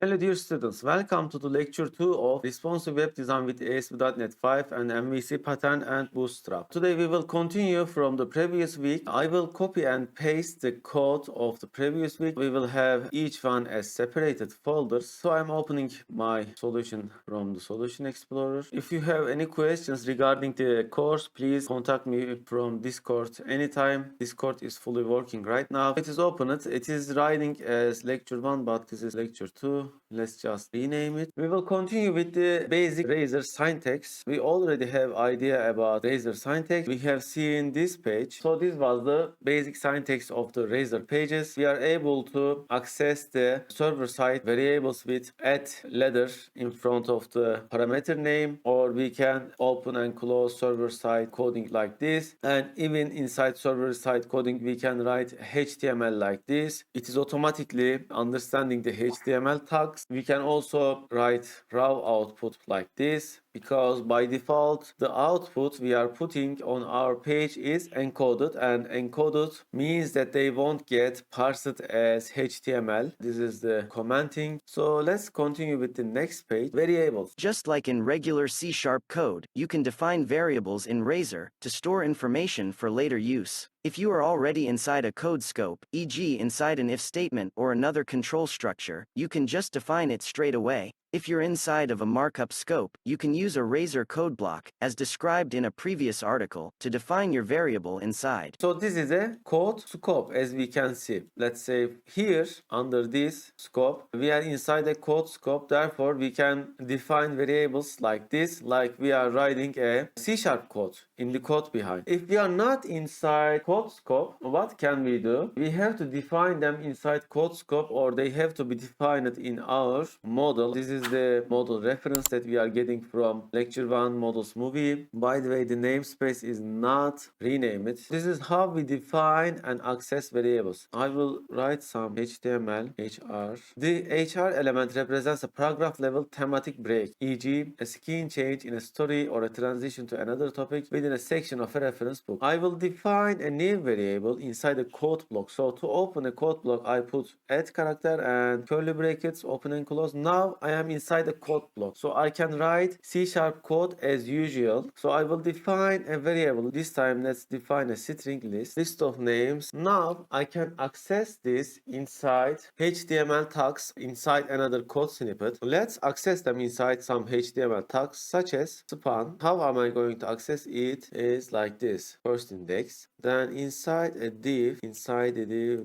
Hello dear students, welcome to the lecture 2 of Responsive Web Design with ASP.NET 5 and MVC Pattern and Bootstrap. Today we will continue from the previous week. I will copy and paste the code of the previous week. We will have each one as separated folders. So I'm opening my solution from the Solution Explorer. If you have any questions regarding the course, please contact me from Discord anytime. Discord is fully working right now. It is opened. It is writing as lecture 1, but this is lecture 2. Let's just rename it. We will continue with the basic Razor syntax. We already have idea about Razor syntax. We have seen this page. So this was the basic syntax of the Razor pages. We are able to access the server-side variables with @letter in front of the parameter name, or we can open and close server-side coding like this. And even inside server-side coding, we can write HTML like this. It is automatically understanding the HTML tags. We can also write raw output like this, because by default the output we are putting on our page is encoded, and encoded means that they won't get parsed as HTML. This is the commenting. So let's continue with the next page, variables. Just like in regular C# code, you can define variables in Razor to store information for later use. If you are already inside a code scope, e.g. inside an if statement or another control structure, you can just define it straight away. If you're inside of a markup scope, you can use a Razor code block, as described in a previous article, to define your variable inside. So this is a code scope, as we can see. Let's say here under this scope, we are inside a code scope. Therefore, we can define variables like this, like we are writing a C# code in the code behind. If we are not inside code scope, what can we do? We have to define them inside code scope, or they have to be defined in our model. This is the model reference that we are getting from lecture 1 models movie. By the way, the namespace is not renamed. This is how we define and access variables. I will write some HTML HR. The HR element represents a paragraph level thematic break, e.g. a scene change in a story or a transition to another topic within a section of a reference book. I will define a new variable inside a code block. So to open a code block, I put @character and curly brackets, open and close. Now I am inside a code block, so I can write C# code as usual. So I will define a variable. This time let's define a string list of names. Now I can access this inside HTML tags inside another code snippet. Let's access them inside some HTML tags such as span. How am I going to access it? Is like this. First index, then inside a div,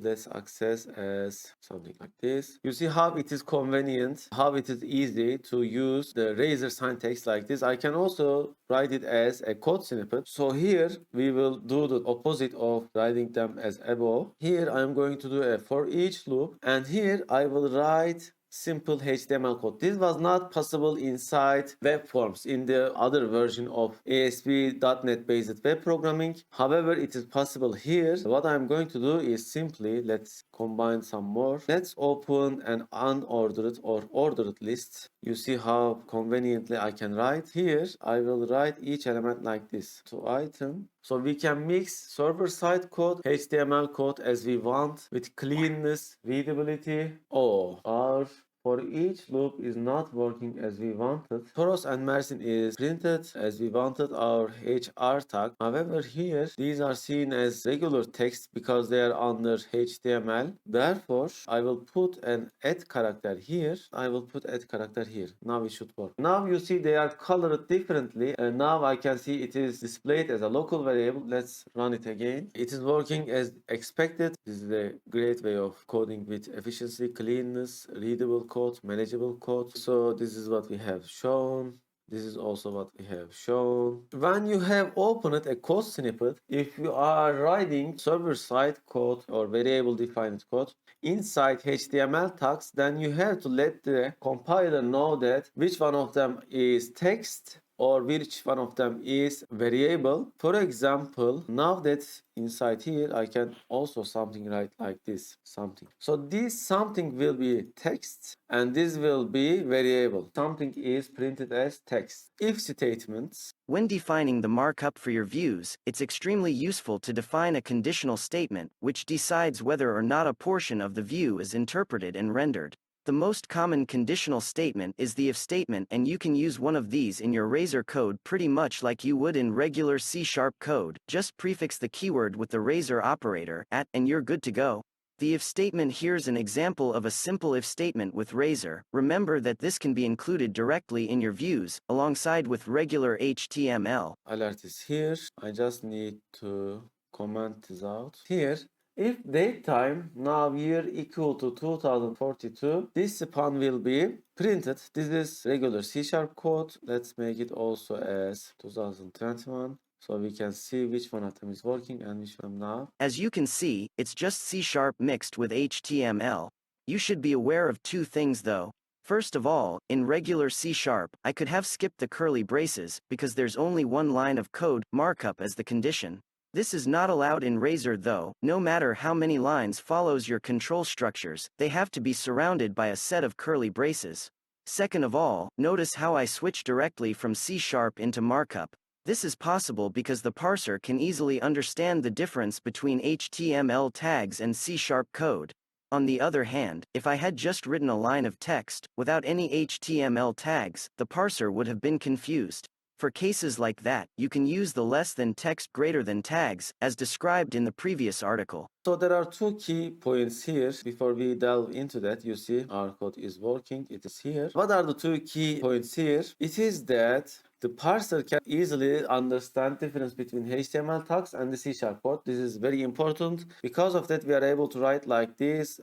let's access as something like this. You see how it is convenient, how it is easy to use the Razor syntax like this. I can also write it as a code snippet. So here we will do the opposite of writing them as above. Here I'm going to do a for each loop, and here I will write simple HTML code. This was not possible inside web forms in the other version of ASP.NET based web programming. However, it is possible here. What I'm going to do is simply, let's combine some more. Let's open an unordered or ordered list. You see how conveniently I can write. Here, I will write each element like this. To item. So we can mix server-side code, HTML code as we want, with cleanness, readability. Oh, our for each loop is not working as we wanted. Toros and Mersin is printed as we wanted our HR tag. However, here these are seen as regular text because they are under HTML. Therefore, I will put an @character here. I will put @character here. Now it should work. Now you see they are colored differently, and now I can see it is displayed as a local variable. Let's run it again. It is working as expected. This is a great way of coding with efficiency, cleanness, readable code, manageable code. So this is what we have shown. This is also what we have shown. When you have opened a code snippet, if you are writing server-side code or variable-defined code inside HTML tags, then you have to let the compiler know that which one of them is text or which one of them is variable. For example, now that inside here I can also something write like this, something. So this something will be text and this will be variable. Something is printed as text. If statements. When defining the markup for your views, it's extremely useful to define a conditional statement which decides whether or not a portion of the view is interpreted and rendered. The most common conditional statement is the if statement, and you can use one of these in your Razor code pretty much like you would in regular C# code. Just prefix the keyword with the Razor operator at, and you're good to go. The if statement. Here's an example of a simple if statement with Razor. Remember that this can be included directly in your views, alongside with regular HTML. Alert is here. I just need to comment this out. Here, if datetime now year equal to 2042, this span will be printed. This is regular C# code. Let's make it also as 2021. So we can see which one of them is working and which one now. As you can see, it's just C# mixed with HTML. You should be aware of two things though. First of all, in regular C#, I could have skipped the curly braces, because there's only one line of code, markup as the condition. This is not allowed in Razor though. No matter how many lines follows your control structures, they have to be surrounded by a set of curly braces. Second of all, notice how I switch directly from C# into markup. This is possible because the parser can easily understand the difference between HTML tags and C# code. On the other hand, if I had just written a line of text, without any HTML tags, the parser would have been confused. For cases like that, you can use the less than text greater than tags, as described in the previous article. So there are two key points here. Before we delve into that, you see our code is working. It is here. What are the two key points here? It is that the parser can easily understand difference between HTML tags and the C# code. This is very important. Because of that, we are able to write like this.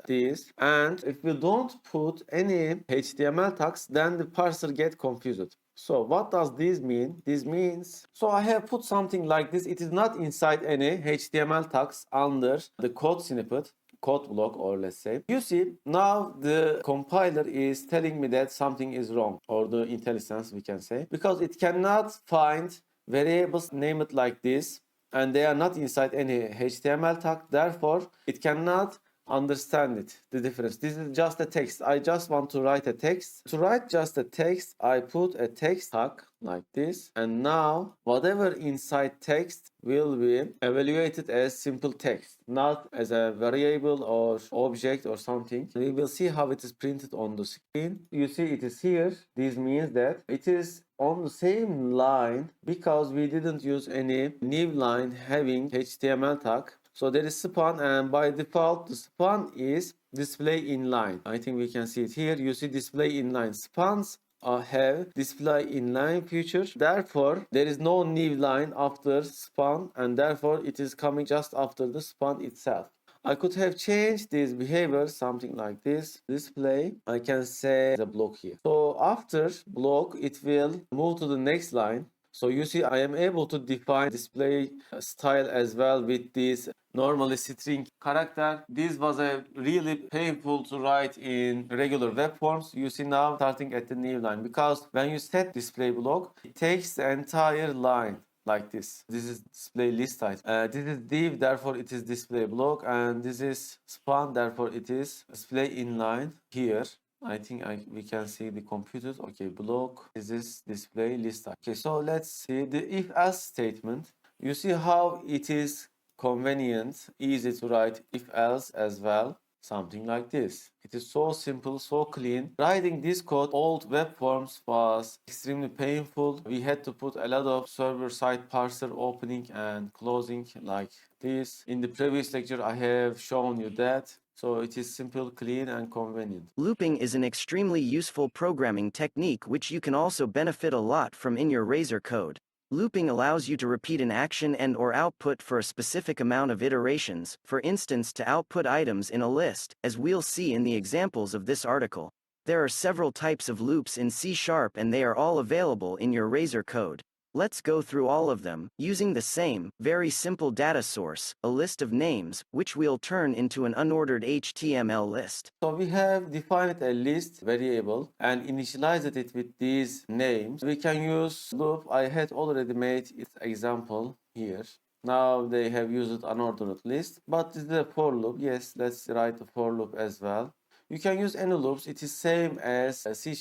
And if we don't put any HTML tags, then the parser gets confused. So what does this mean? This means, so I have put something like this. It is not inside any HTML tags under the code snippet, code block, or let's say. You see, now the compiler is telling me that something is wrong, or the IntelliSense we can say, because it cannot find variables named like this, and they are not inside any HTML tag. Therefore, it cannot understand it, the difference. This is just a text. I just want to write a text. To write just a text, I put a text tag like this, and now whatever inside text will be evaluated as simple text, not as a variable or object or something. We will see how it is printed on the screen. You see it is here. This means that it is on the same line because we didn't use any new line having HTML tag. So there is span, and by default the span is display inline. I think we can see it here. You see display inline. Spans have display inline feature. Therefore, there is no new line after span, and therefore it is coming just after the span itself. I could have changed this behavior, something like this. Display, I can say the block here. So after block, it will move to the next line. So you see, I am able to define display style as well with this normally string character. This was a really painful to write in regular web forms. You see now starting at the new line, because when you set display block, it takes the entire line like this. This is display list type. This is div, therefore it is display block, and this is span, therefore it is display inline here. I think we can see the computers. Okay, block. This is display list type. Okay, so let's see the if else statement. You see how it is convenient, easy to write if else as well. Something like this. It is so simple, so clean. Writing this code, old web forms, was extremely painful. We had to put a lot of server-side parser opening and closing like this. In the previous lecture, I have shown you that. So it is simple, clean, and convenient. Looping is an extremely useful programming technique which you can also benefit a lot from in your Razor code. Looping allows you to repeat an action and or output for a specific amount of iterations, for instance to output items in a list, as we'll see in the examples of this article. There are several types of loops in C# and they are all available in your Razor code. Let's go through all of them, using the same, very simple data source, a list of names, which we'll turn into an unordered HTML list. So we have defined a list variable and initialized it with these names. We can use loop. I had already made its example here. Now they have used unordered list, but this is a for loop. Yes, let's write a for loop as well. You can use any loops. It is same as a C#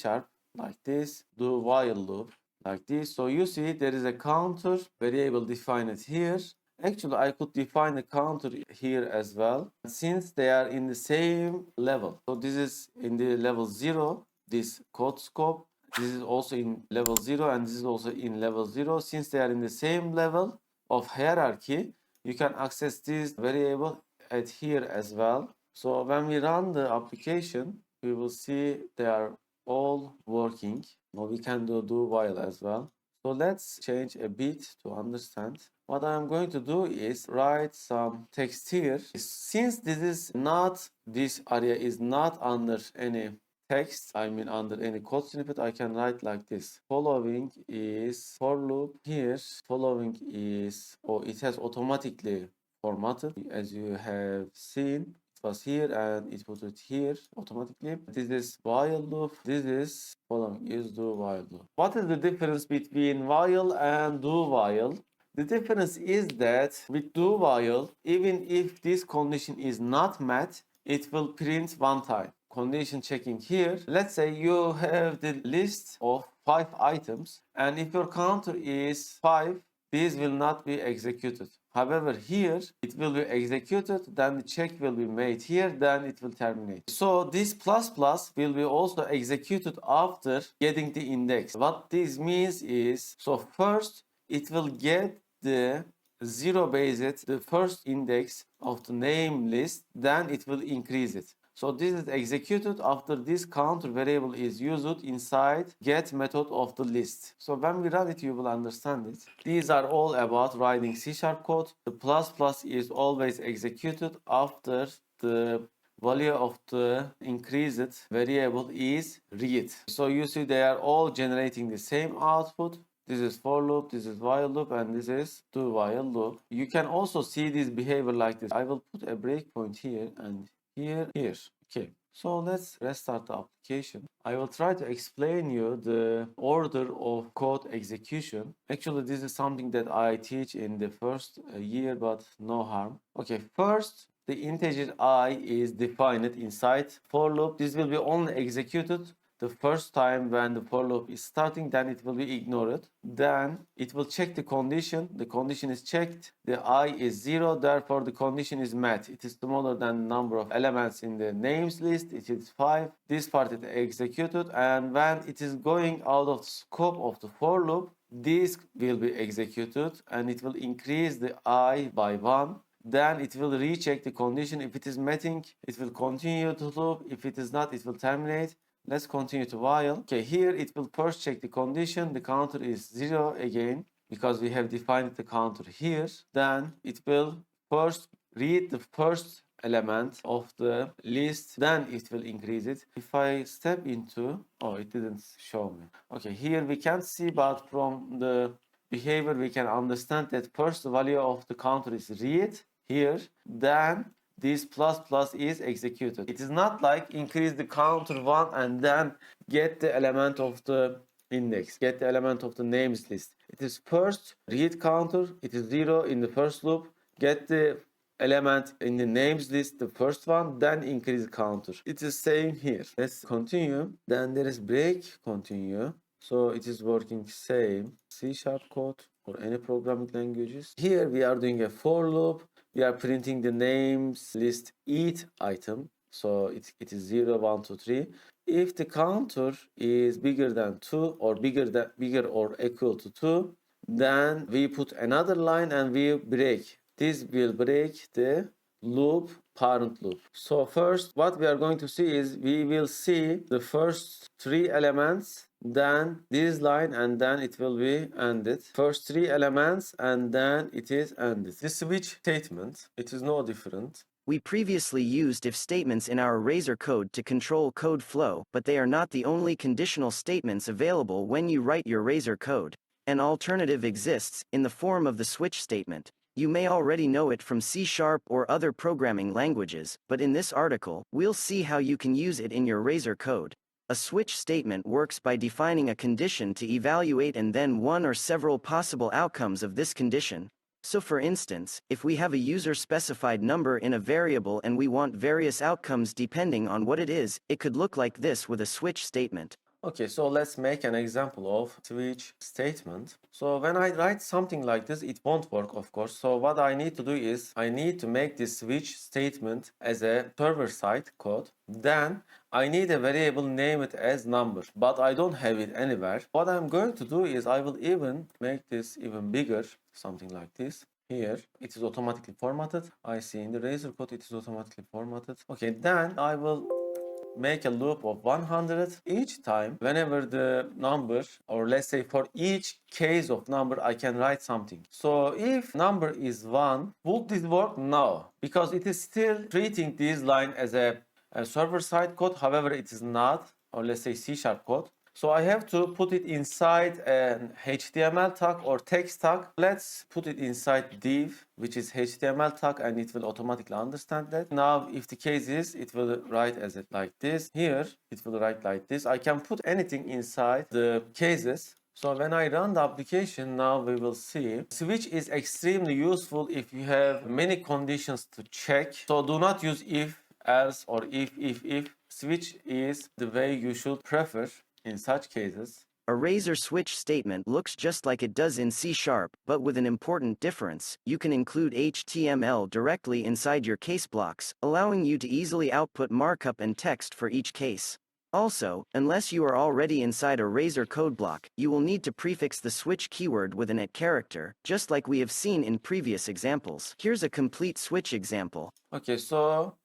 like this. Do while loop like this. So you see there is a counter variable defined here, Actually, I could define the counter here as well, since they are in the same level. So this is in the level 0, this code scope. This is also in level 0, and this is also in level 0. Since they are in the same level of hierarchy, you can access this variable at here as well. So when we run the application, we will see they are all working. Now we can do while as well. So let's change a bit to understand. What I'm going to do is write some text here. Since this area is not under any text, I mean under any code snippet, I can write like this. Following is for loop here. Following is, it has automatically formatted, as you have seen. Was here and it put it here automatically. This is while loop. This is following is do while loop. What is the difference between while and do while? The difference is that with do while, even if this condition is not met, it will print one time. Condition checking here. Let's say you have the list of 5 items, and if your counter is 5, these will not be executed. However, here it will be executed, then the check will be made here, then it will terminate. So this plus plus will be also executed after getting the index. What this means is, so first it will get the 0 based, the first index of the name list, then it will increase it. So this is executed after this counter variable is used inside get method of the list. So when we run it, you will understand it. These are all about writing C# code. The plus plus is always executed after the value of the increased variable is read. So you see they are all generating the same output. This is for loop, this is while loop, and this is do while loop. You can also see this behavior like this. I will put a breakpoint here and here. Okay, so let's restart the application. I will try to explain you the order of code execution. Actually, this is something that I teach in the first year, but no harm. Okay, first the integer I is defined inside for loop. This will be only executed the first time when the for loop is starting, then it will be ignored. Then it will check the condition. The condition is checked. The I is 0, therefore the condition is met. It is smaller than the number of elements in the names list. It is 5. This part is executed, and when it is going out of the scope of the for loop, this will be executed and it will increase the I by 1. Then it will recheck the condition. If it is meeting, it will continue to loop. If it is not, it will terminate. Let's continue to while. Okay, here it will first check the condition. The counter is 0 again because we have defined the counter here. Then it will first read the first element of the list, then it will increase it. If I step into, it didn't show me. Okay, here we can't see, but from the behavior we can understand that first the value of the counter is read here, then this plus plus is executed. It is not like increase the counter 1 and then get the element of the index, get the element of the names list. It is first read counter, it is 0 in the first loop, get the element in the names list, the first one, then increase counter. It is same here. Let's continue. Then there is break, continue. So it is working same C# code or any programming languages. Here we are doing a for loop. We are printing the names list each item. So it is 0, 1, 2, 3. If the counter is bigger than 2 or bigger or equal to 2, then we put another line and we break. This will break the loop, parent loop. So first what we are going to see is we will see the first 3 elements, then this line, and then it will be ended. First 3 elements and then it is ended. The switch statement, it is no different. We previously used if statements in our Razor code to control code flow, but they are not the only conditional statements available when you write your Razor code. An alternative exists, in the form of the switch statement. You may already know it from C# or other programming languages, but in this article, we'll see how you can use it in your Razor code. A switch statement works by defining a condition to evaluate and then one or several possible outcomes of this condition. So for instance, if we have a user-specified number in a variable and we want various outcomes depending on what it is, it could look like this with a switch statement. Okay, so let's make an example of switch statement. So when I write something like this, it won't work, of course. So what I need to do is I need to make this switch statement as a server-side code. Then I need a variable, name it as number, but I don't have it anywhere. What I'm going to do is I will even make this even bigger, something like this. Here, it is automatically formatted. I see in the Razor code, it is automatically formatted. Okay, then I will make a loop of 100 each time whenever the number, or let's say for each case of number, I can write something. So if number is 1, would this work? No, because it is still treating this line as a server-side code. However, it is not, or let's say C# code. So I have to put it inside an HTML tag or text tag. Let's put it inside div, which is HTML tag, and it will automatically understand that. Now, if the case is, it will write as it like this. Here, it will write like this. I can put anything inside the cases. So when I run the application, now we will see. Switch is extremely useful if you have many conditions to check. So do not use if, else, or if. Switch is the way you should prefer in such cases. A Razor switch statement looks just like it does in C#, but with an important difference: you can include HTML directly inside your case blocks, allowing you to easily output markup and text for each case. Also, unless you are already inside a Razor code block, you will need to prefix the switch keyword with an @ character, just like we have seen in previous examples. Here's a complete switch example. Okay, so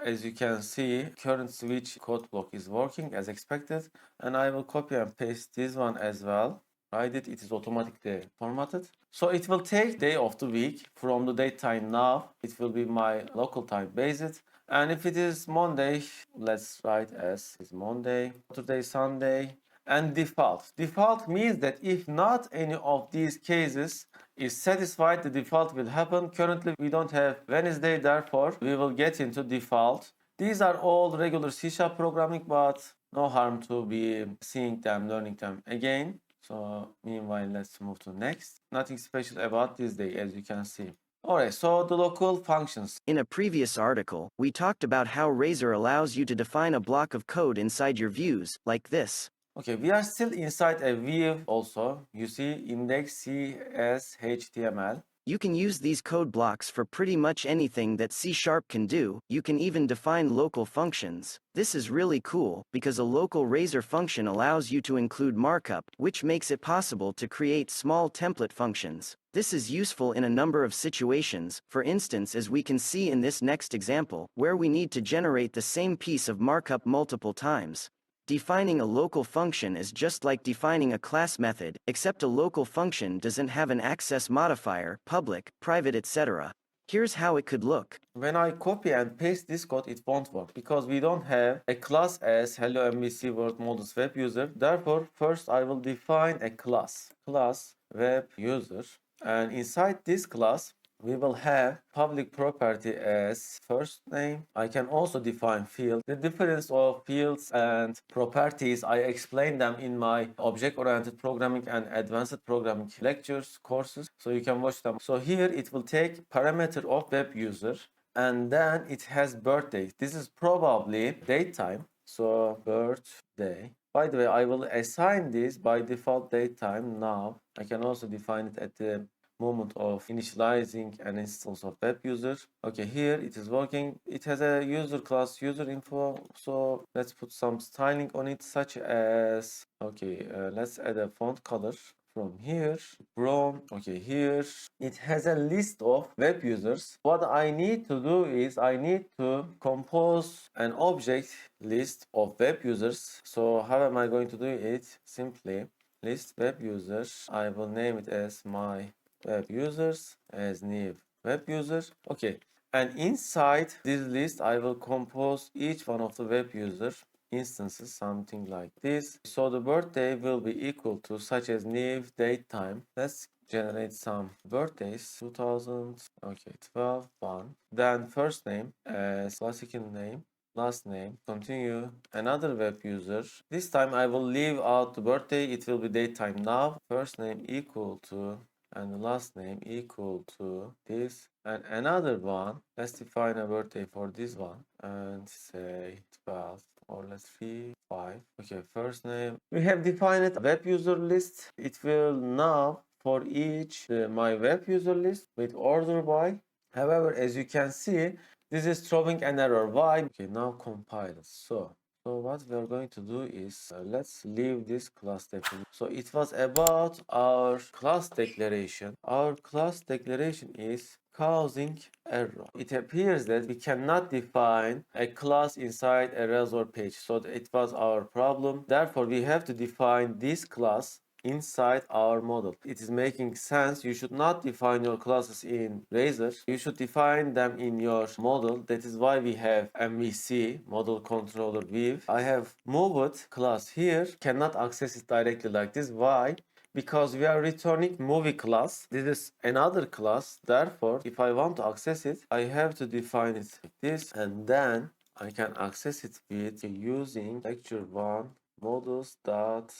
as you can see, current switch code block is working as expected, and I will copy and paste this one as well. It is automatically formatted. So it will take day of the week from the date time now. It will be my local time based. And if it is Monday, let's write as is Monday, Saturday, Sunday, and default. Default means that if not any of these cases is satisfied, the default will happen. Currently, we don't have Wednesday, therefore, we will get into default. These are all regular C# programming, but no harm to be seeing them, learning them again. So meanwhile, let's move to next. Nothing special about this day, as you can see. Alright, so the local functions. In a previous article, we talked about how Razor allows you to define a block of code inside your views, like this. Okay, we are still inside a view also. You see index CS HTML. You can use these code blocks for pretty much anything that C# can do. You can even define local functions. This is really cool, because a local Razor function allows you to include markup, which makes it possible to create small template functions. This is useful in a number of situations, for instance, as we can see in this next example, where we need to generate the same piece of markup multiple times. Defining a local function is just like defining a class method, except a local function doesn't have an access modifier, public, private, etc. Here's how it could look. When I copy and paste this code, it won't work because we don't have a class as Hello MVC World Models Web User. Therefore, first I will define a class Web User, and inside this class, we will have public property as first name. I can also define field. The difference of fields and properties, I explain them in my object-oriented programming and advanced programming lectures, courses, so you can watch them. So here it will take parameter of web user, and then it has birthday. This is probably date time. So birthday. By the way, I will assign this by default date time now. I can also define it at the moment of initializing an instance of web user. Okay, here it is working. It has a user class, user info. So let's put some styling on it, such as, okay, let's add a font color. From here, Chrome, okay, here it has a list of web users. What I need to do is I need to compose an object list of web users. So how am I going to do it? Simply list web users. I will name it as my web users as new web user. Okay, and inside this list I will compose each one of the web user instances, something like this. So the birthday will be equal to such as new date time. Let's generate some birthdays. 2000, okay, 12 1. Then first name as classical name, last name, continue, another web user. This time I will leave out the birthday. It will be date time now. First name equal to, and the last name equal to this, and another one. Let's define a birthday for this one and say 12 or let's see 5. Okay, first name. We have defined a web user list. It will now for each my web user list with order by. However, as you can see, this is throwing an error. Why? Okay, now compile it. So what we are going to do is let's leave this class definition. So it was about our class declaration. Our class declaration is causing error. It appears that we cannot define a class inside a Razor page. So it was our problem. Therefore, we have to define this class inside our model. It is making sense. You should not define your classes in Razor. You should define them in your model. That is why we have MVC, model controller view. I have moved class here. Cannot access it directly like this. Why? Because we are returning movie class. This is another class. Therefore, if I want to access it, I have to define it like this, and then I can access it with using lecture 1 models dot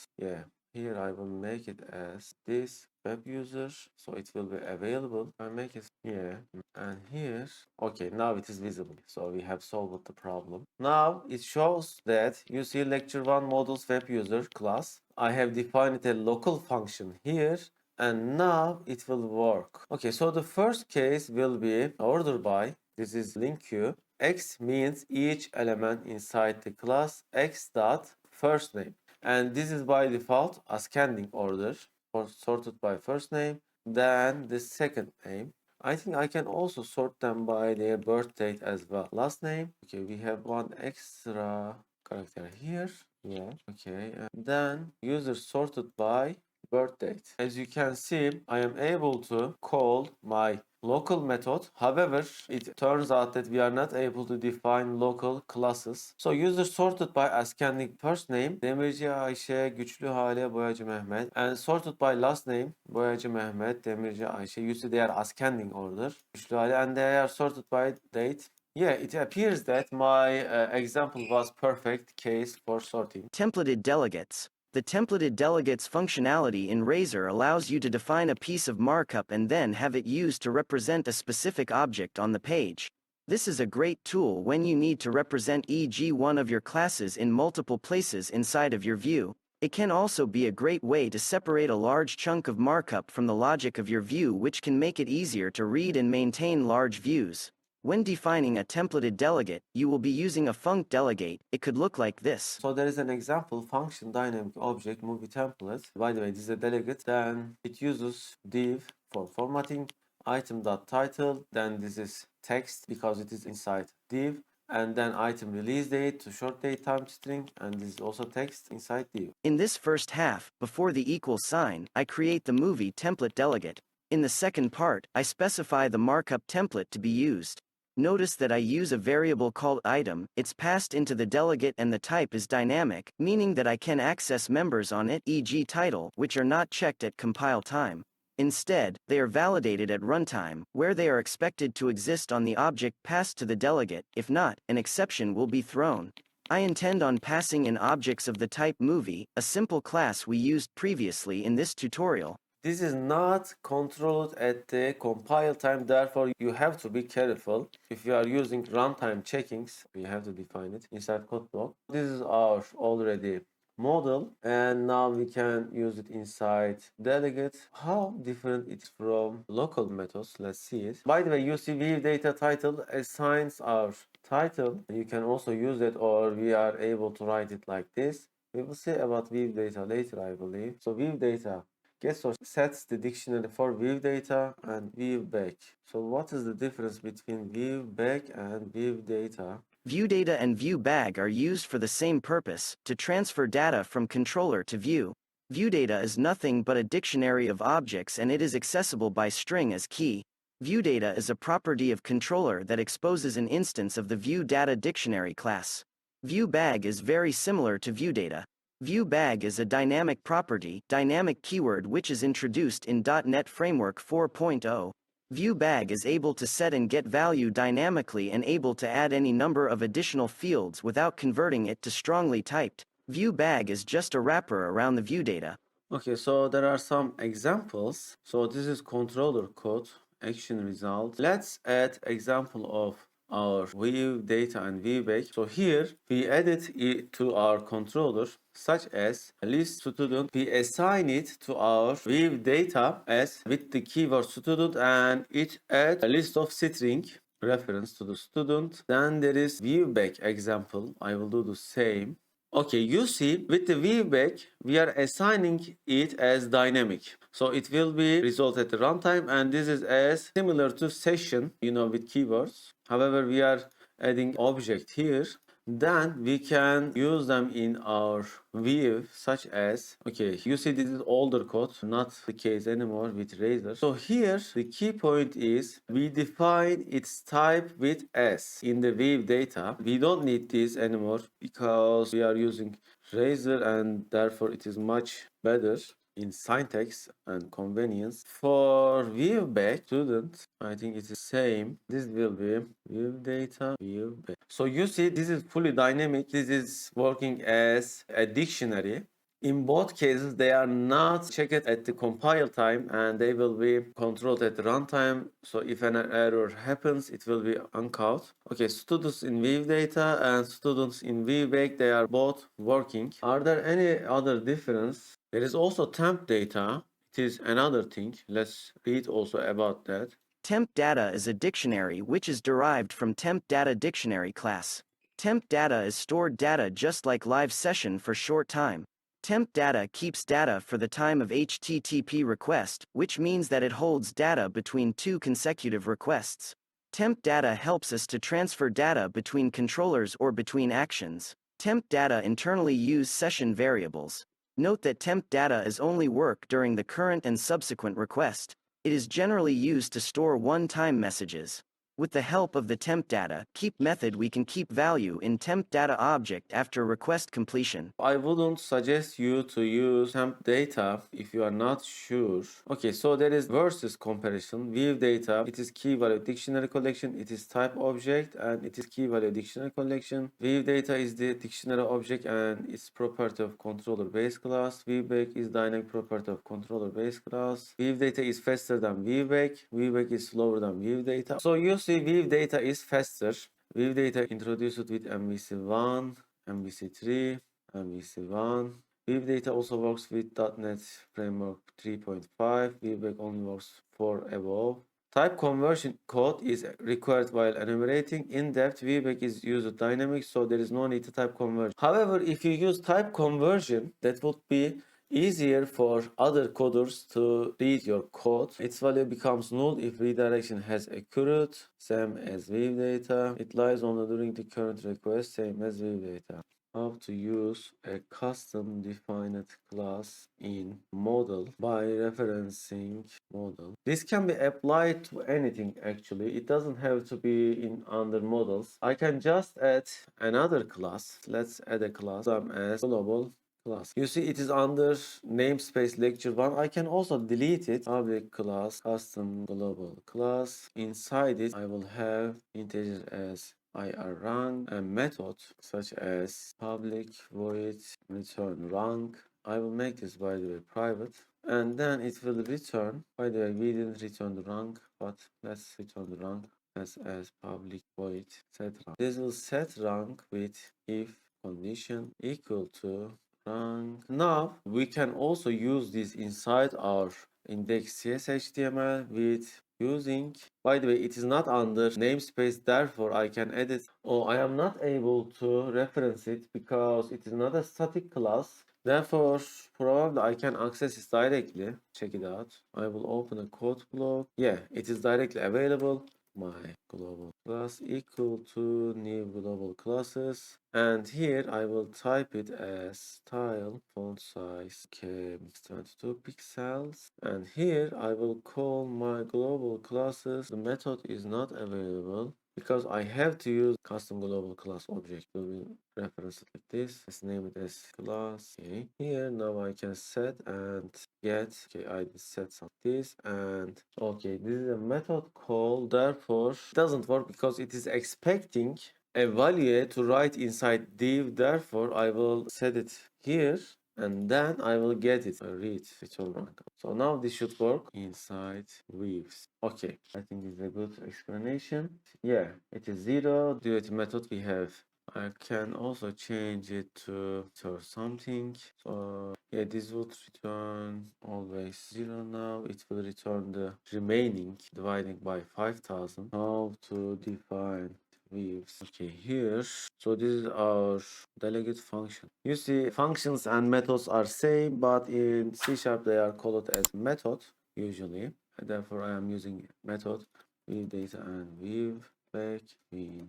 here I will make it as this web user, so it will be available. I make it here and here. Okay, now it is visible. So we have solved the problem. Now it shows that you see lecture 1 models web user class. I have defined a local function here, and now it will work. Okay, so the first case will be order by. This is link queue. X means each element inside the class X dot first name. And this is by default ascending order, or sorted by first name, then the second name. I think I can also sort them by their birth date as well. Last name. Okay, we have one extra character here. Yeah, okay. And then user sorted by birth date. As you can see, I am able to call my local method. However, it turns out that we are not able to define local classes. So user sorted by ascending first name, Demirci Ayşe, Güçlü Hale, Boyacı Mehmet, and sorted by last name, Boyacı Mehmet, Demirci Ayşe. You see they are ascending order, Güçlü Hale, and they are sorted by date. Yeah, it appears that my example was perfect case for sorting. Templated delegates. The templated delegates functionality in Razor allows you to define a piece of markup and then have it used to represent a specific object on the page. This is a great tool when you need to represent e.g. one of your classes in multiple places inside of your view. It can also be a great way to separate a large chunk of markup from the logic of your view, which can make it easier to read and maintain large views. When defining a templated delegate, you will be using a func delegate. It could look like this. So there is an example function dynamic object movie template. By the way, this is a delegate. Then it uses div for formatting, item.title. Then this is text because it is inside div. And then item release date to short date time string. And this is also text inside div. In this first half, before the equal sign, I create the movie template delegate. In the second part, I specify the markup template to be used. Notice that I use a variable called item. It's passed into the delegate and the type is dynamic, meaning that I can access members on it, e.g. title, which are not checked at compile time. Instead, they are validated at runtime, where they are expected to exist on the object passed to the delegate. If not, an exception will be thrown. I intend on passing in objects of the type movie, a simple class we used previously in this tutorial. This is not controlled at the compile time, therefore you have to be careful. If you are using runtime checkings, you have to define it inside code block. This is our already model, and now we can use it inside delegate. How different it's from local methods? Let's see it. By the way, you see view data title assigns our title. You can also use it, or we are able to write it like this. We will see about view data later, I believe. So view data getSource sets the dictionary for view data and view back. So what is the difference between view back and view data? View data and view bag are used for the same purpose, to transfer data from controller to view. View data is nothing but a dictionary of objects and it is accessible by string as key. View data is a property of controller that exposes an instance of the view data dictionary class. View bag is very similar to view data. View bag is a dynamic property, dynamic keyword which is introduced in .NET Framework 4.0. View bag is able to set and get value dynamically and able to add any number of additional fields without converting it to strongly typed. View bag is just a wrapper around the view data. Okay, so there are some examples. So this is controller code, action result. Let's add example of our view data and view back. So here we added it to our controller such as a list student. We assign it to our view data as with the keyword student, and it adds a list of string reference to the student. Then there is view back example. I will do the same. Okay, you see, with the viewback, we are assigning it as dynamic. So it will be result at the runtime, and this is as similar to session, with keywords. However, we are adding object here. Then we can use them in our view, such as, okay, you see this is older code, not the case anymore with Razor. So here the key point is we define its type with S in the view data. We don't need this anymore because we are using Razor, and therefore it is much better in syntax and convenience. For view back student, I think it's the same. This will be view data, view back. So you see, this is fully dynamic. This is working as a dictionary. In both cases, they are not checked at the compile time, and they will be controlled at the runtime. So if an error happens, it will be uncaught. Okay, students in view data and students in view back, they are both working. Are there any other difference? There is also temp data. It is another thing. Let's read also about that. Temp data is a dictionary which is derived from temp data dictionary class. Temp data is stored data just like live session for short time. Temp data keeps data for the time of HTTP request, which means that it holds data between two consecutive requests. Temp data helps us to transfer data between controllers or between actions. Temp data internally use session variables. Note that temp data is only work during the current and subsequent request. It is generally used to store one-time messages. With the help of the temp data keep method, we can keep value in temp data object after request completion. I wouldn't suggest you to use temp data if you are not sure. Okay, so there is versus comparison. View data, it is key value dictionary collection, it is type object, and it is key value dictionary collection. View data is the dictionary object and its property of controller base class. Viewback is dynamic property of controller base class. View data is faster than viewback. Viewback is slower than view data. So you see, view data is faster. View data introduced with MVC1, MVC3, MVC1. View data also works with .NET Framework 3.5. Viewback only works for above. Type conversion code is required while enumerating. In-depth viewback is used dynamic, so there is no need to type conversion. However, if you use type conversion, that would be easier for other coders to read your code. Its value becomes null if redirection has occurred, same as view data. It lies only during the current request, same as view data. How to use a custom defined class in model by referencing model. This can be applied to anything actually. It doesn't have to be in under models. I can just add another class. Let's add a class as global class. You see, it is under namespace lecture 1. I can also delete it. Public class, custom global class. Inside it, I will have integer as IR_rank, a method such as public void return rank. I will make this, by the way, private, and then it will return. By the way, we didn't return the rank, but let's return the rank as public void set rank. This will set rank with if condition equal to rank. Now we can also use this inside our index.cshtml with using, by the way, it is not under namespace, therefore I can edit. Oh, I am not able to reference it because it is not a static class. Therefore, probably I can access it directly. Check it out. I will open a code block. Yeah, it is directly available. My global class equal to new global classes, and here I will type it as style font size 22 pixels, and here I will call my global classes. The method is not available because I have to use custom global class object. We will reference it like this. Let's name it as class. Okay, here now I can set and get. Okay, I set some this, and okay, this is a method call, therefore it doesn't work because it is expecting a value to write inside div. Therefore I will set it here, and then I will get it. Read return rank. So now this should work inside waves. Okay, I think this is a good explanation. Yeah, it is 0. Duet method we have. I can also change it to or something. So yeah, this would return always 0 now. It will return the remaining dividing by 5000. How to define waves? Okay, here. So this is our delegate function. You see, functions and methods are same, but in C# they are called as method usually. And therefore, I am using method weave data and weave back, weave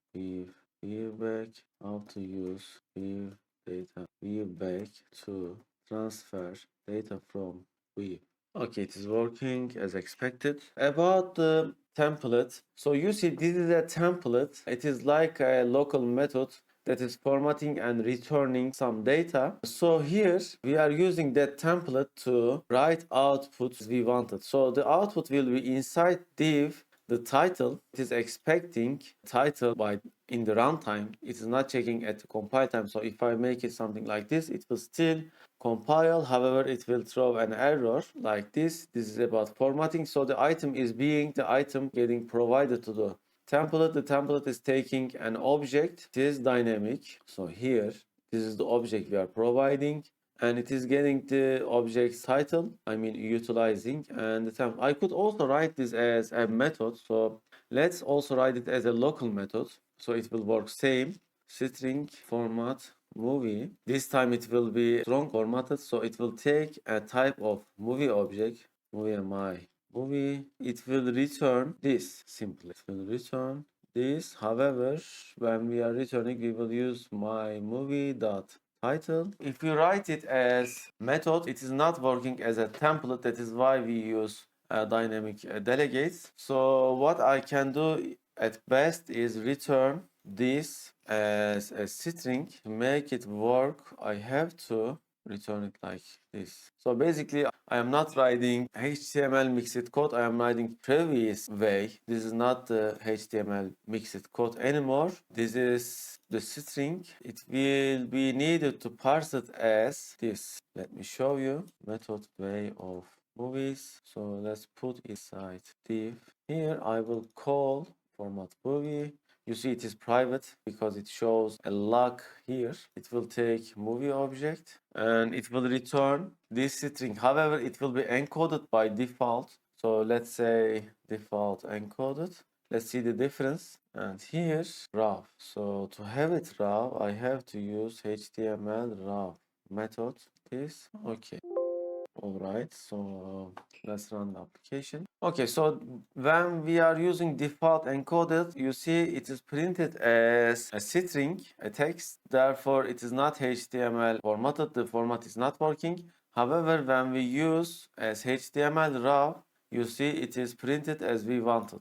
back. How to use weave data weave back to transfer data from weave. Okay, it is working as expected. About the template, so you see this is a template. It is like a local method that is formatting and returning some data. So here we are using that template to write output we wanted. So the output will be inside div the title. It is expecting title by in the runtime. It is not checking at the compile time. So if I make it something like this, it will still compile. However, it will throw an error like this. This is about formatting. So the item is being the item getting provided to the template. The template is taking an object. It is dynamic. So here, this is the object we are providing. And it is getting the object's title, I mean utilizing, and the temp. I could also write this as a method. So let's also write it as a local method. So it will work same. String format movie. This time it will be strong formatted. So it will take a type of movie object, movie my movie. It will return this simply. It will return this. However, when we are returning, we will use my movie dot title. If you write it as method, it is not working as a template. That is why we use dynamic delegates. So what I can do at best is return this as a string. To make it work, I have to return it like this. So basically, I am not writing HTML mixed code. I am writing previous way. This is not the HTML mixed code anymore. This is the string. It will be needed to parse it as this. Let me show you method way of movies. So let's put inside div. Here I will call format movie. You see it is private because it shows a lock here. It will take movie object and it will return this string. However, it will be encoded by default. So let's say default encoded. Let's see the difference. And here raw. So to have it raw, I have to use HTML raw method. This okay. All right, so let's run the application. Okay, so when we are using default encoded, you see it is printed as a string, a text. Therefore, it is not HTML formatted. The format is not working. However, when we use as HTML raw, you see it is printed as we wanted.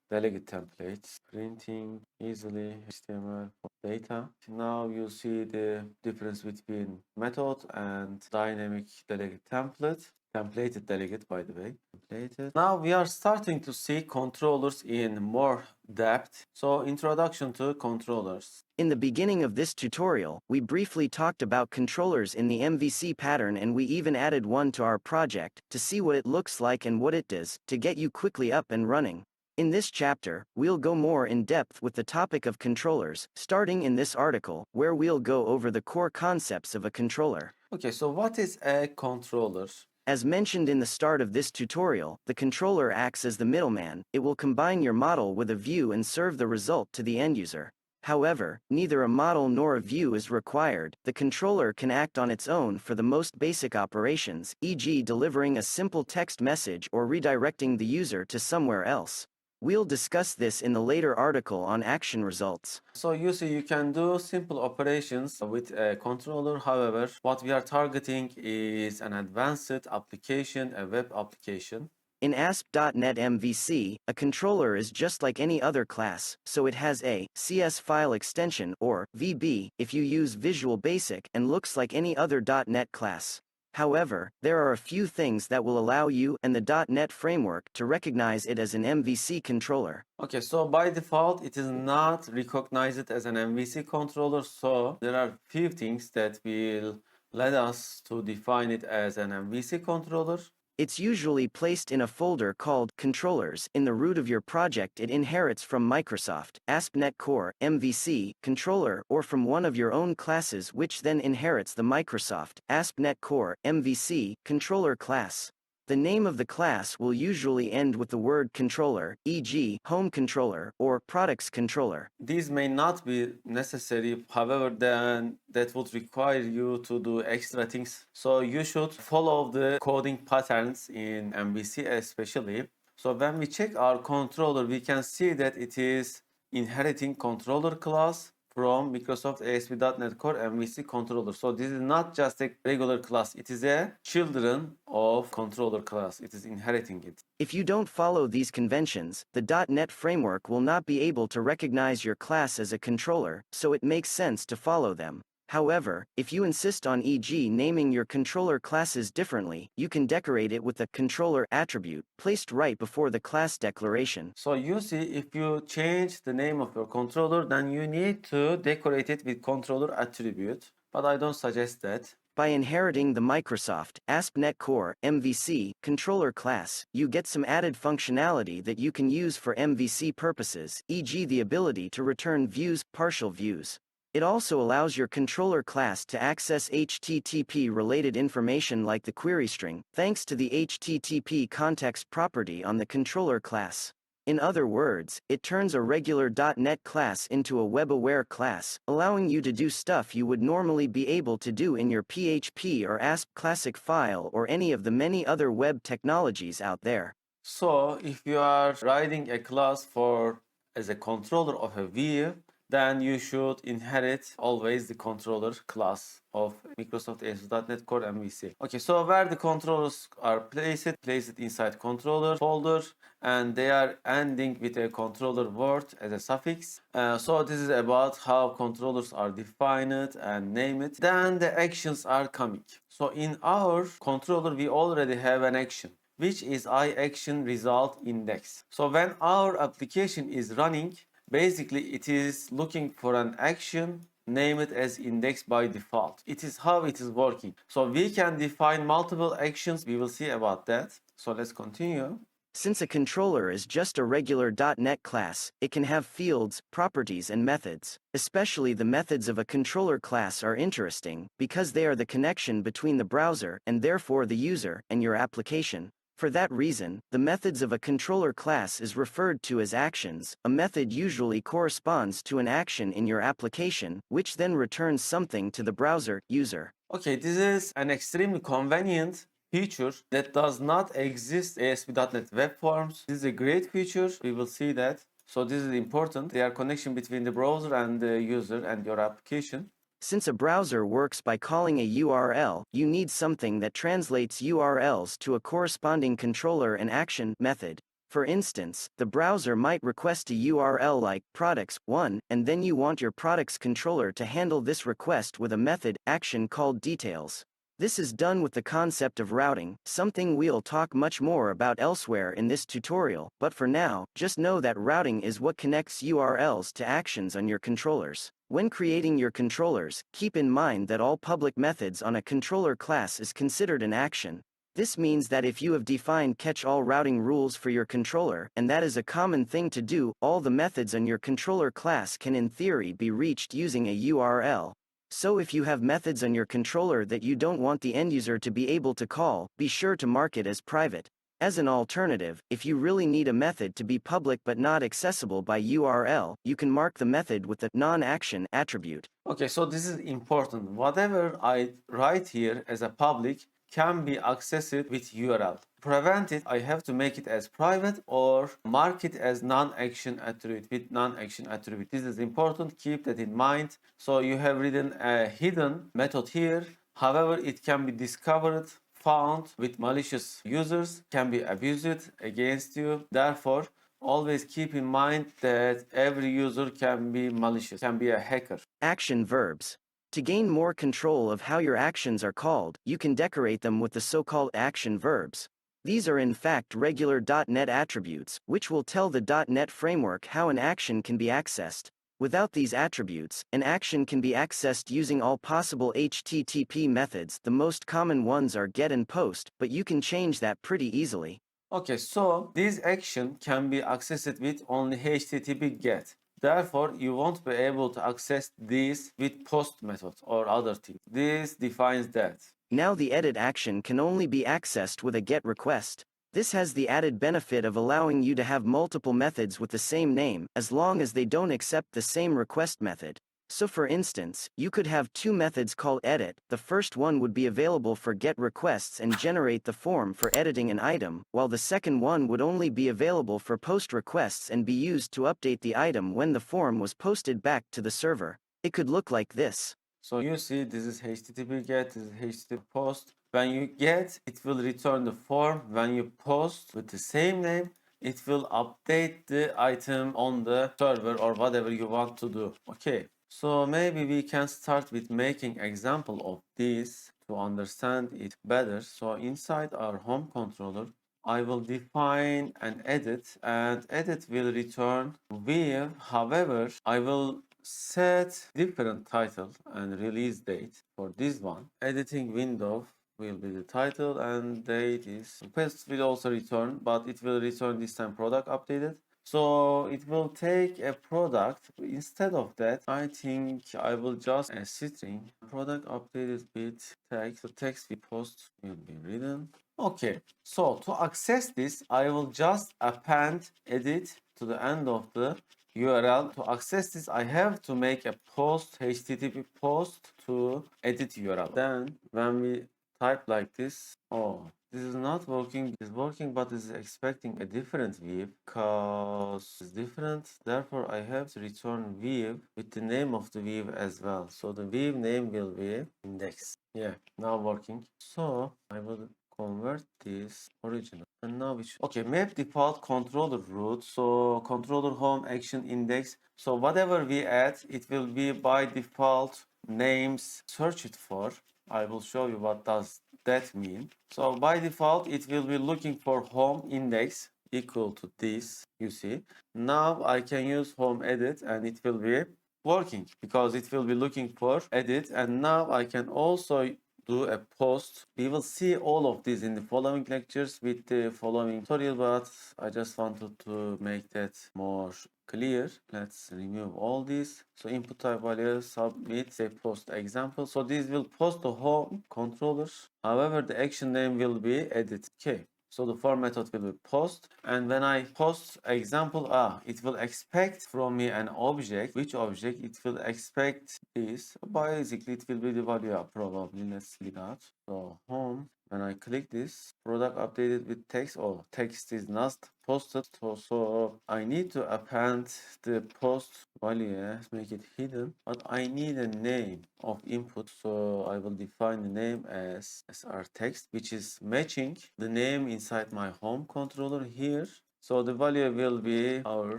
Delegate templates, printing easily HTML data. Now you see the difference between method and dynamic delegate template. Templated delegate, by the way. Templated. Now we are starting to see controllers in more depth. So introduction to controllers. In the beginning of this tutorial, we briefly talked about controllers in the MVC pattern, and we even added one to our project to see what it looks like and what it does to get you quickly up and running. In this chapter, we'll go more in depth with the topic of controllers, starting in this article, where we'll go over the core concepts of a controller. Okay, so what is a controller? As mentioned in the start of this tutorial, the controller acts as the middleman. It will combine your model with a view and serve the result to the end user. However, neither a model nor a view is required. The controller can act on its own for the most basic operations, e.g., delivering a simple text message or redirecting the user to somewhere else. We'll discuss this in the later article on action results. So you see, you can do simple operations with a controller. However, what we are targeting is an advanced application, a web application. In ASP.NET MVC, a controller is just like any other class, so it has a CS file extension or VB if you use Visual Basic, and looks like any other .NET class. However, there are a few things that will allow you and the .NET framework to recognize it as an MVC controller. Okay, so by default, it is not recognized as an MVC controller. So there are few things that will Let us to define it as an MVC controller. It's usually placed in a folder called Controllers in the root of your project. It inherits from Microsoft, ASP.NET Core, MVC, controller, or from one of your own classes, which then inherits the Microsoft, ASP.NET Core, MVC, controller class. The name of the class will usually end with the word controller, e.g., home controller, or products controller. These may not be necessary, however, then that would require you to do extra things. So you should follow the coding patterns in MVC especially. So when we check our controller, we can see that it is inheriting controller class from Microsoft ASP.NET Core MVC controller. So this is not just a regular class, it is a children of controller class. It is inheriting it. If you don't follow these conventions, the .NET framework will not be able to recognize your class as a controller, so it makes sense to follow them. However, if you insist on e.g. naming your controller classes differently, you can decorate it with a controller attribute placed right before the class declaration. So you see, if you change the name of your controller, then you need to decorate it with controller attribute, but I don't suggest that. By inheriting the Microsoft ASP.NET Core MVC controller class, you get some added functionality that you can use for MVC purposes, e.g. the ability to return views, partial views. It also allows your controller class to access HTTP-related information like the query string, thanks to the HTTP context property on the controller class. In other words, it turns a regular .NET class into a web-aware class, allowing you to do stuff you would normally be able to do in your PHP or ASP Classic file or any of the many other web technologies out there. So if you are writing a class for as a controller of a view, then you should inherit always the controller class of Microsoft ASP.NET Core MVC. Okay, so where the controllers are placed it inside controller folder, and they are ending with a controller word as a suffix. So this is about how controllers are defined and named. Then the actions are coming. So in our controller, we already have an action, which is iAction result index. So when our application is running, basically it is looking for an action named as index by default. It is how it is working. So we can define multiple actions. We will see about that. So let's continue. Since a controller is just a regular .NET class, it can have fields, properties and methods. Especially the methods of a controller class are interesting, because they are the connection between the browser, and therefore the user, and your application. For that reason, the methods of a controller class is referred to as actions. A method usually corresponds to an action in your application, which then returns something to the browser user. Okay, this is an extremely convenient feature that does not exist in ASP.NET Web Forms. This is a great feature. We will see that. So this is important. They are connection between the browser and the user and your application. Since a browser works by calling a URL, you need something that translates URLs to a corresponding controller and action method. For instance, the browser might request a URL like products1, and then you want your products controller to handle this request with a method action called details. This is done with the concept of routing, something we'll talk much more about elsewhere in this tutorial, but for now, just know that routing is what connects URLs to actions on your controllers. When creating your controllers, keep in mind that all public methods on a controller class is considered an action. This means that if you have defined catch-all routing rules for your controller, and that is a common thing to do, all the methods on your controller class can in theory be reached using a URL. So if you have methods on your controller that you don't want the end user to be able to call, be sure to mark it as private. As an alternative, if you really need a method to be public but not accessible by URL, you can mark the method with the non-action attribute. Okay, so this is important. Whatever I write here as a public can be accessed with URL. To prevent it, I have to make it as private or mark it as non-action attribute with non-action attribute. This is important. Keep that in mind. So you have written a hidden method here. However, it can be discovered, found with malicious users, can be abused against you. Therefore, always keep in mind that every user can be malicious, can be a hacker. Action verbs. To gain more control of how your actions are called, you can decorate them with the so-called action verbs. These are in fact regular .NET attributes, which will tell the .NET framework how an action can be accessed. Without these attributes, an action can be accessed using all possible HTTP methods. The most common ones are get and post, but you can change that pretty easily. Okay, so this action can be accessed with only HTTP GET. Therefore, you won't be able to access this with post method or other things. This defines that. Now the edit action can only be accessed with a GET request. This has the added benefit of allowing you to have multiple methods with the same name, as long as they don't accept the same request method. So for instance, you could have two methods called edit. The first one would be available for GET requests and generate the form for editing an item, while the second one would only be available for post requests and be used to update the item when the form was posted back to the server. It could look like this. So you see, this is HTTP GET, this is HTTP POST. When you get, it will return the form. When you post with the same name, it will update the item on the server or whatever you want to do. Okay, so maybe we can start with making example of this to understand it better. So inside our home controller, I will define an edit, and edit will return view. However, I will set different title and release date for this one. Editing window will be the title, and date is request will also return, but it will return this time product updated. So it will take a product. Instead of that, I think I will just a string product updated with text. So text we post will be written. Okay, so to access this, I will just append edit to the end of the URL. To access this, I have to make a post, HTTP post to edit URL. Then when we type like this, oh, this is not working. It's working, but it's expecting a different view because it's different. Therefore, I have to return view with the name of the view as well. So the view name will be index. Yeah, now working. So I will convert this original, and now we should, okay, map default controller root. So controller home action index. So whatever we add, it will be by default names. Search it for. I will show you what does that mean. So by default, it will be looking for home index equal to this, you see. Now I can use home edit and it will be working because it will be looking for edit. And now I can also do a post. We will see all of this in the following lectures with the following tutorial, but I just wanted to make that more clear. Let's remove all this. So input type value submit say post example. So this will post the home controller. However, the action name will be edit. Okay. So the for method will be post, and when I post example, it will expect from me an object. Which object? It will expect this. Basically, it will be the value probably. Let's see that. So home. When I click this, product updated with text. Oh, text is not posted. So I need to append the post value, make it hidden. But I need a name of input. So I will define the name as sr text, which is matching the name inside my home controller here. So the value will be our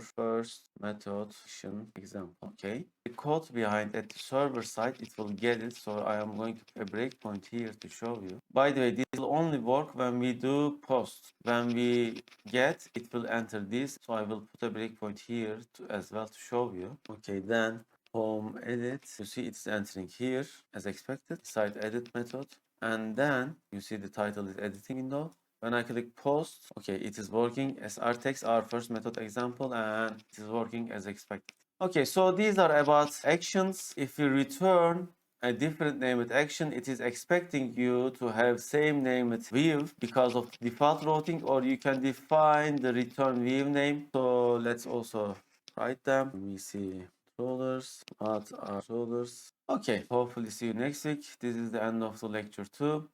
first method action example. Okay. The code behind at the server side, it will get it. So I am going to put a breakpoint here to show you. By the way, this will only work when we do post. When we get, it will enter this. So I will put a breakpoint here as well to show you. Okay, then home edit. You see it's entering here as expected. Site edit method. And then you see the title is editing window. When I click post, okay, it is working as our text, our first method example, and it is working as expected. Okay, so these are about actions. If you return a different named action, it is expecting you to have same named view because of default routing, or you can define the return view name. So let's also write them. We see controllers, what are controllers. Okay, hopefully see you next week. This is the end of the lecture 2.